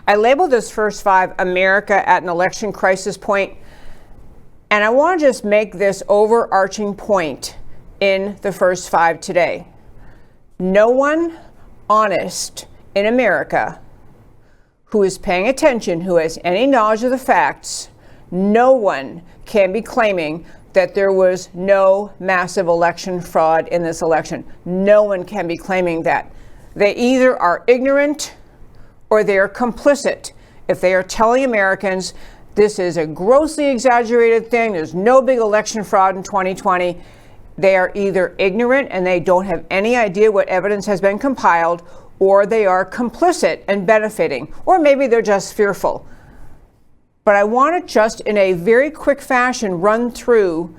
I labeled this first five America at an election crisis point, and I want to just make this overarching point in the first five today. No one honest in America who is paying attention, who has any knowledge of the facts, no one can be claiming that there was no massive election fraud in this election. No one can be claiming that. They either are ignorant or they are complicit. If they are telling Americans this is a grossly exaggerated thing, there's no big election fraud in 2020, they are either ignorant and they don't have any idea what evidence has been compiled, or they are complicit and benefiting, or maybe they're just fearful. But I want to just in a very quick fashion run through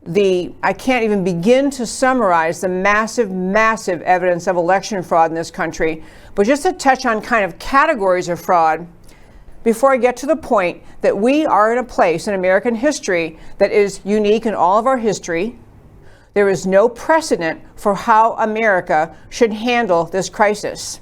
I can't even begin to summarize the massive evidence of election fraud in this country, but just to touch on kind of categories of fraud before I get to the point that we are in a place in American history that is unique in all of our history. There is no precedent for how America should handle this crisis.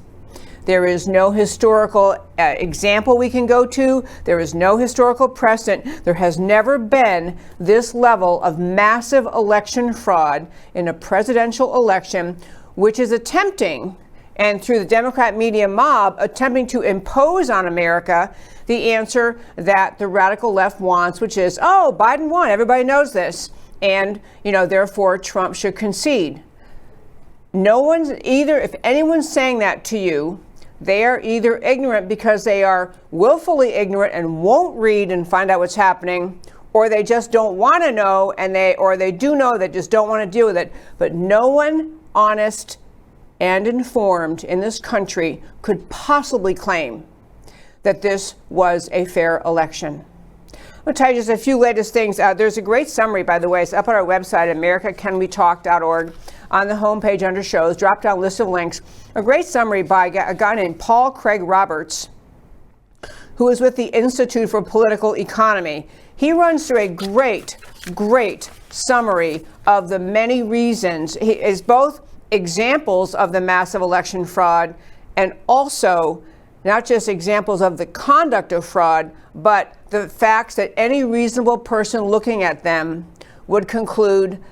There is no historical example we can go to. There is no historical precedent. There has never been this level of massive election fraud in a presidential election, which is attempting, and through the Democrat media mob, attempting to impose on America the answer that the radical left wants, which is, oh, Biden won, everybody knows this, and, therefore Trump should concede. No one's either, if anyone's saying that to you, they are either ignorant because they are willfully ignorant and won't read and find out what's happening, or they just don't want to know, or they do know, they just don't want to deal with it. But no one honest and informed in this country could possibly claim that this was a fair election. I'm going to tell you just a few latest things. There's a great summary, by the way. It's up on our website, americacanwetalk.org. On the homepage under shows, drop down list of links. A great summary by a guy named Paul Craig Roberts, who is with the Institute for Political Economy. He runs through a great summary of the many reasons. He is both examples of the massive election fraud and also not just examples of the conduct of fraud, but the facts that any reasonable person looking at them would conclude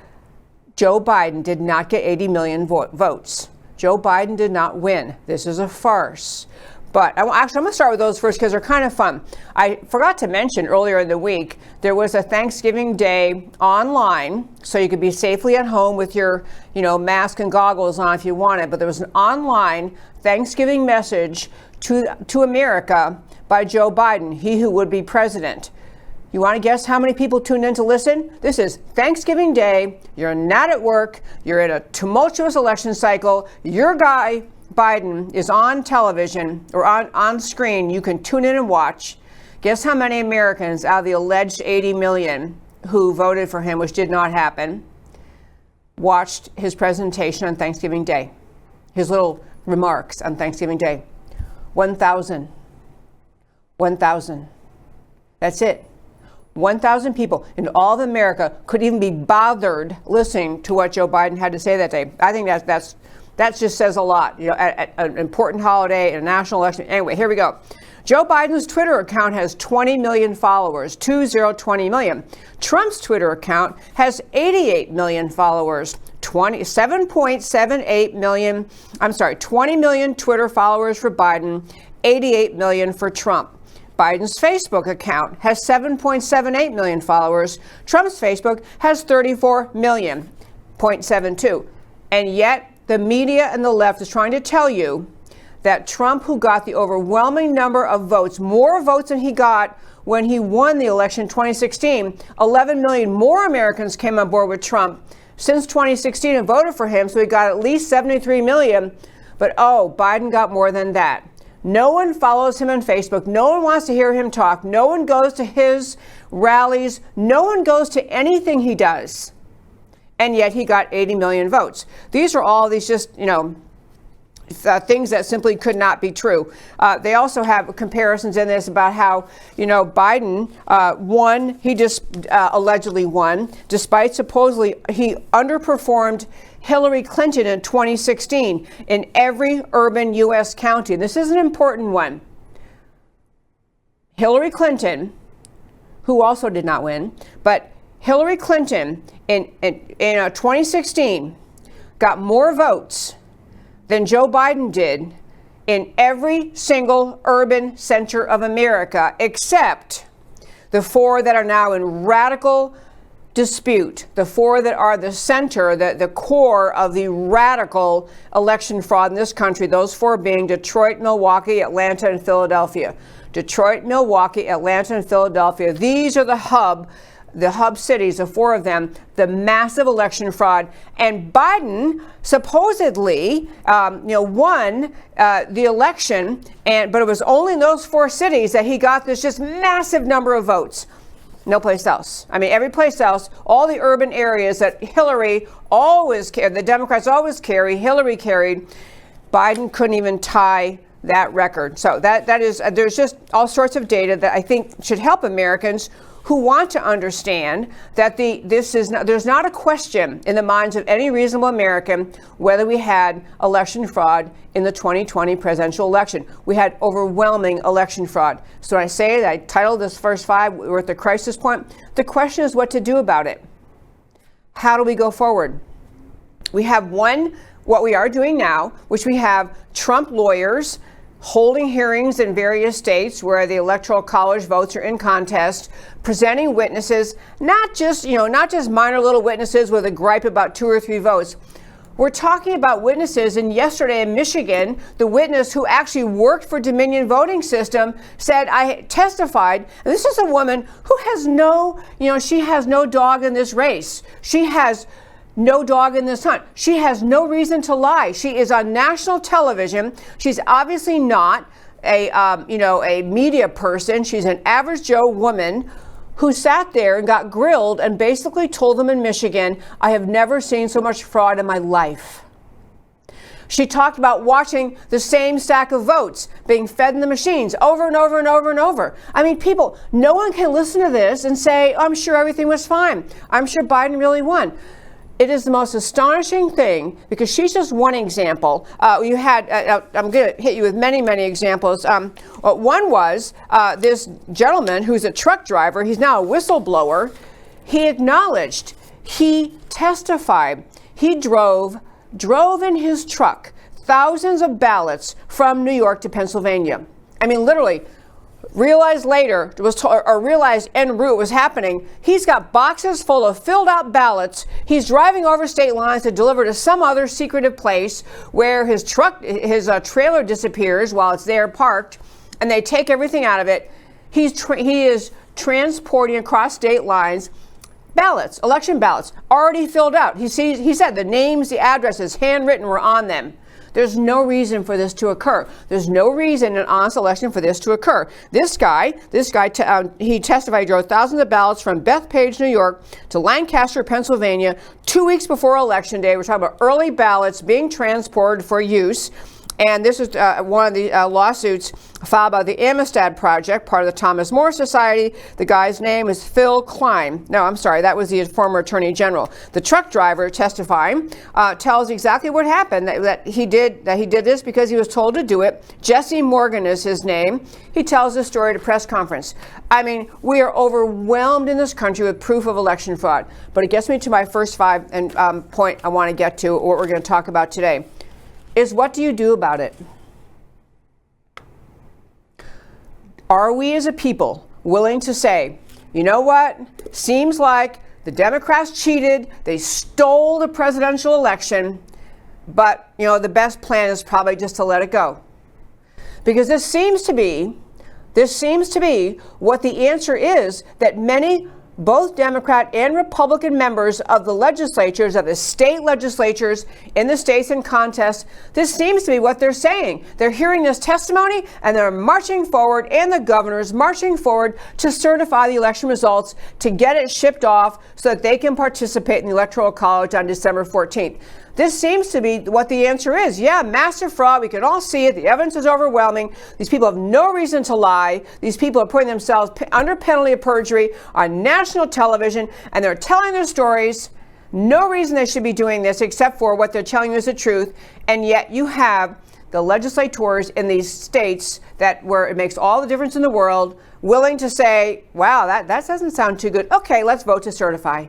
Joe Biden did not get 80 million votes. Joe Biden did not win. This is a farce. But I'm going to start with those first because they're kind of fun. I forgot to mention earlier in the week, there was a Thanksgiving Day online, so you could be safely at home with your, mask and goggles on if you wanted. But there was an online Thanksgiving message to America by Joe Biden, he who would be president. You want to guess how many people tuned in to listen? This is Thanksgiving Day. You're not at work. You're in a tumultuous election cycle. Your guy, Biden, is on television or on screen. You can tune in and watch. Guess how many Americans out of the alleged 80 million who voted for him, which did not happen, watched his presentation on Thanksgiving Day, his little remarks on Thanksgiving Day? 1,000. 1,000. That's it. 1,000 people in all of America could even be bothered listening to what Joe Biden had to say that day. I think that just says a lot, at an important holiday, a national election. Anyway, here we go. Joe Biden's Twitter account has 20 million followers, 20 million. Trump's Twitter account has 88 million followers, 7.78 million. 20 million Twitter followers for Biden, 88 million for Trump. Biden's Facebook account has 7.78 million followers. Trump's Facebook has 34 million, 0.72. And yet the media and the left is trying to tell you that Trump, who got the overwhelming number of votes, more votes than he got when he won the election in 2016, 11 million more Americans came on board with Trump since 2016 and voted for him, so he got at least 73 million. But Biden got more than that. No one follows him on Facebook. No one wants to hear him talk. No one goes to his rallies. No one goes to anything he does. And yet he got 80 million votes. These are all these just, things that simply could not be true. They also have comparisons in this about how, Biden won. He just allegedly won, despite supposedly he underperformed Hillary Clinton in 2016 in every urban U.S. county. This is an important one. Hillary Clinton, who also did not win, but Hillary Clinton in 2016 got more votes than Joe Biden did in every single urban center of America, except the 4 that are now in radical dispute, the 4 that are the center, the core of the radical election fraud in this country, those 4 being Detroit, Milwaukee, Atlanta, and Philadelphia. Detroit, Milwaukee, Atlanta, and Philadelphia. These are the hub cities, the 4 of them, the massive election fraud. And Biden supposedly, won the election, but it was only in those 4 cities that he got this just massive number of votes. No place else. I mean, every place else, all the urban areas that Hillary always carried, the Democrats always carry, Hillary carried, Biden couldn't even tie that record. So that is, there's just all sorts of data that I think should help Americans who want to understand that there's not a question in the minds of any reasonable American whether we had election fraud in the 2020 presidential election. We had overwhelming election fraud. So when I say that I titled this first 5, we're at the crisis point. The question is what to do about it. How do we go forward? We have what we are doing now, which we have Trump lawyers holding hearings in various states where the Electoral College votes are in contest, presenting witnesses, not just minor little witnesses with a gripe about 2 or 3 votes. We're talking about witnesses, and yesterday in Michigan, the witness who actually worked for Dominion voting system said, I testified, and this is a woman who has she has no dog in this race. She has no dog in this hunt. She has no reason to lie. She is on national television. She's obviously not a media person. She's an average Joe woman who sat there and got grilled and basically told them in Michigan, I have never seen so much fraud in my life. She talked about watching the same stack of votes being fed in the machines over and over and over and over. I mean, people, no one can listen to this and say, I'm sure everything was fine. I'm sure Biden really won. It is the most astonishing thing because she's just one example. I'm going to hit you with many, many examples. One was this gentleman who's a truck driver. He's now a whistleblower. He acknowledged, he testified, he drove in his truck thousands of ballots from New York to Pennsylvania. I mean, literally. Realized later, realized en route was happening. He's got boxes full of filled out ballots. He's driving over state lines to deliver to some other secretive place where his trailer disappears while it's there parked, and they take everything out of it. He is transporting across state lines ballots, election ballots, already filled out. He said the names, the addresses, handwritten were on them. There's no reason for this to occur. There's no reason in an honest election for this to occur. This guy, he testified he drove thousands of ballots from Bethpage, New York to Lancaster, Pennsylvania, 2 weeks before Election Day. We're talking about early ballots being transported for use. And this is one of the lawsuits filed by the Amistad Project, part of the Thomas More Society. The guy's name is Phil Klein. No, I'm sorry, that was the former Attorney General. The truck driver testifying tells exactly what happened, that he did this because he was told to do it. Jesse Morgan is his name. He tells this story at a press conference. I mean, we are overwhelmed in this country with proof of election fraud. But it gets me to my first 5 and point I want to get to, what we're going to talk about today. Is what do you do about it? Are we as a people willing to say, you know what? Seems like the Democrats cheated. They stole the presidential election. But, the best plan is probably just to let it go. Because this seems to be what the answer is that many both Democrat and Republican members of the legislatures, of the state legislatures in the states in contest, this seems to be what they're saying. They're hearing this testimony and they're marching forward, and the governor's marching forward to certify the election results, to get it shipped off so that they can participate in the Electoral College on December 14th. This seems to be what the answer is. Yeah, massive fraud. We can all see it. The evidence is overwhelming. These people have no reason to lie. These people are putting themselves under penalty of perjury on national television, and they're telling their stories. No reason they should be doing this except for what they're telling you is the truth. And yet you have the legislators in these states that where it makes all the difference in the world willing to say, wow, that doesn't sound too good. Okay, let's vote to certify.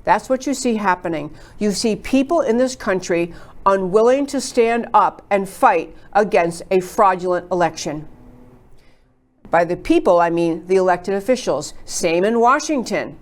That's what you see happening. You see people in this country unwilling to stand up and fight against a fraudulent election. By the people, I mean the elected officials. Same in Washington.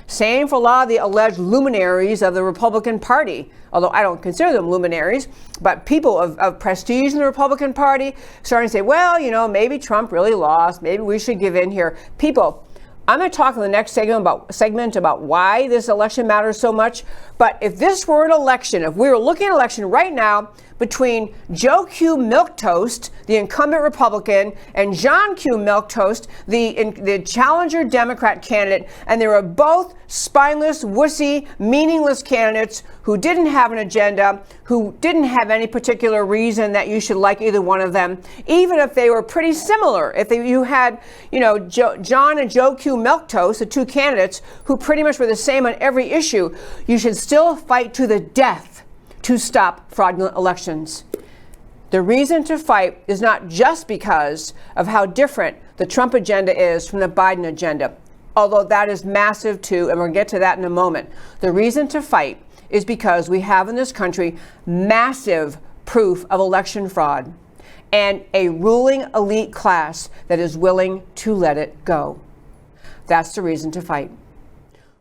Same for a lot of the alleged luminaries of the Republican Party, although I don't consider them luminaries, but people of prestige in the Republican Party starting to say, well, you know, maybe Trump really lost. Maybe we should give in here. People, I'm going to talk in the next segment about why this election matters so much. But if this were an election, if we were looking at an election right now between Joe Q. Milquetoast, the incumbent Republican, and John Q. Milquetoast, the challenger Democrat candidate, and they were both spineless, wussy, meaningless candidates who didn't have an agenda, who didn't have any particular reason that you should like either one of them, even if they were pretty similar. If you had, you know, John and Joe Q. Milquetoast, the two candidates who pretty much were the same on every issue, you should still fight to the death to stop fraudulent elections. The reason to fight is not just because of how different the Trump agenda is from the Biden agenda, although that is massive too, and we'll get to that in a moment. The reason to fight is because we have in this country massive proof of election fraud and a ruling elite class that is willing to let it go. That's the reason to fight.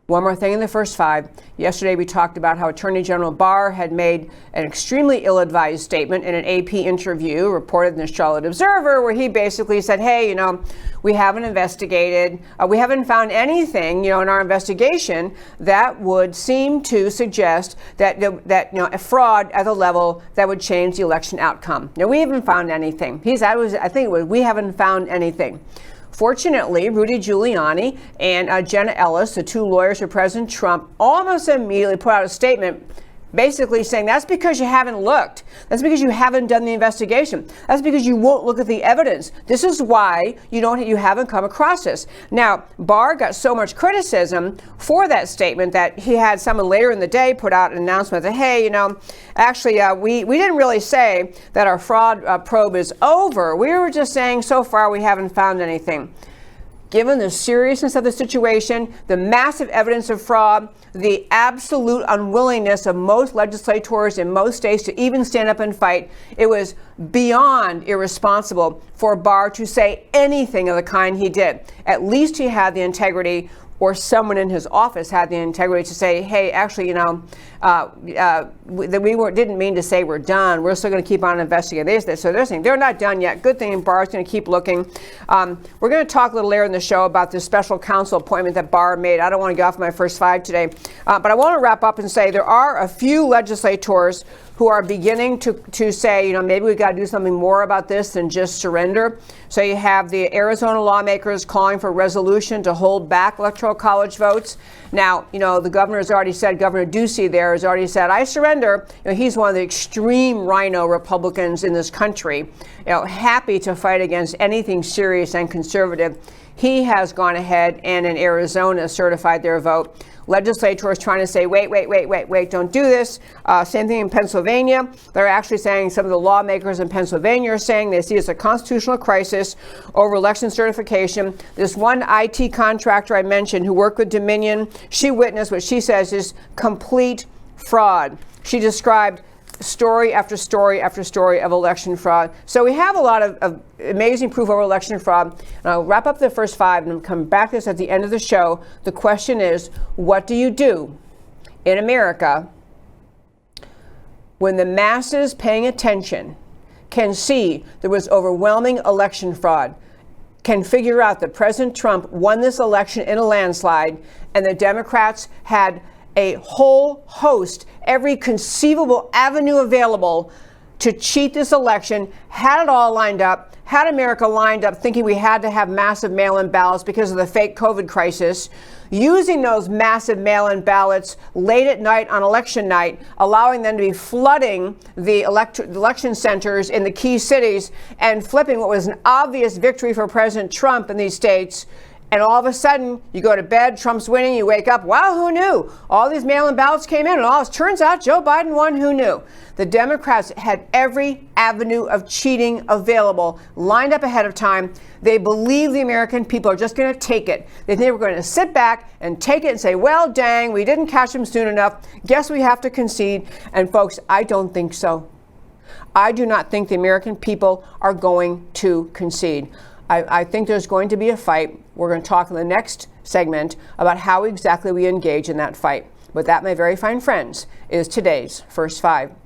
One more thing in the first five. Yesterday we talked about how Attorney General Barr had made an extremely ill-advised statement in an AP interview reported in the Charlotte Observer, where he basically said, hey, you know, we haven't investigated, we haven't found anything, you know, in our investigation that would seem to suggest that you know, a fraud at a level that would change the election outcome. Now, we haven't found anything. I think it was, we haven't found anything. Fortunately, Rudy Giuliani and Jenna Ellis, the two lawyers for President Trump, almost immediately put out a statement basically saying that's because you haven't looked. That's because you haven't done the investigation. That's because you won't look at the evidence. This is why you haven't come across this. Now, Barr got so much criticism for that statement that he had someone later in the day put out an announcement that, hey, you know, actually, we didn't really say that our fraud probe is over. We were just saying so far we haven't found anything. Given the seriousness of the situation, the massive evidence of fraud, the absolute unwillingness of most legislators in most states to even stand up and fight, it was beyond irresponsible for Barr to say anything of the kind he did. At least he had the integrity, or someone in his office had the integrity to say, hey, actually, you know, that didn't mean to say we're done. We're still going to keep on investigating. So they're saying they're not done yet. Good thing Barr's going to keep looking. We're going to talk a little later in the show about this special counsel appointment that Barr made. I don't want to get off my first five today, but I want to wrap up and say there are a few legislators who are beginning to say, you know, maybe we got to do something more about this than just surrender. So you have the Arizona lawmakers calling for a resolution to hold back electoral college votes. Now, you know, the governor has already said, Governor Ducey there has already said, I surrender. You know, he's one of the extreme rhino Republicans in this country, you know, happy to fight against anything serious and conservative. He has gone ahead and in Arizona certified their vote. Legislators trying to say, wait, don't do this. Same thing in Pennsylvania. They're actually saying, some of the lawmakers in Pennsylvania are saying they see it as a constitutional crisis over election certification. This one IT contractor I mentioned who worked with Dominion, she witnessed what she says is complete fraud. She described story after story after story of election fraud. So we have a lot of amazing proof over election fraud. And I'll wrap up the first five and come back to this at the end of the show. The question is, what do you do in America when the masses paying attention can see there was overwhelming election fraud, can figure out that President Trump won this election in a landslide, and the Democrats had a whole host, every conceivable avenue available to cheat this election, had it all lined up, had America lined up thinking we had to have massive mail-in ballots because of the fake COVID crisis, using those massive mail-in ballots late at night on election night, allowing them to be flooding the election centers in the key cities and flipping what was an obvious victory for President Trump in these states And all of a sudden, you go to bed, Trump's winning, you wake up, wow, who knew? All these mail-in ballots came in, and it turns out Joe Biden won, who knew? The Democrats had every avenue of cheating available, lined up ahead of time. They believe the American people are just going to take it. They think we're going to sit back and take it and say, well, dang, we didn't catch them soon enough. Guess we have to concede. And folks, I don't think so. I do not think the American people are going to concede. I think there's going to be a fight. We're going to talk in the next segment about how exactly we engage in that fight. But that, my very fine friends, is today's First Five.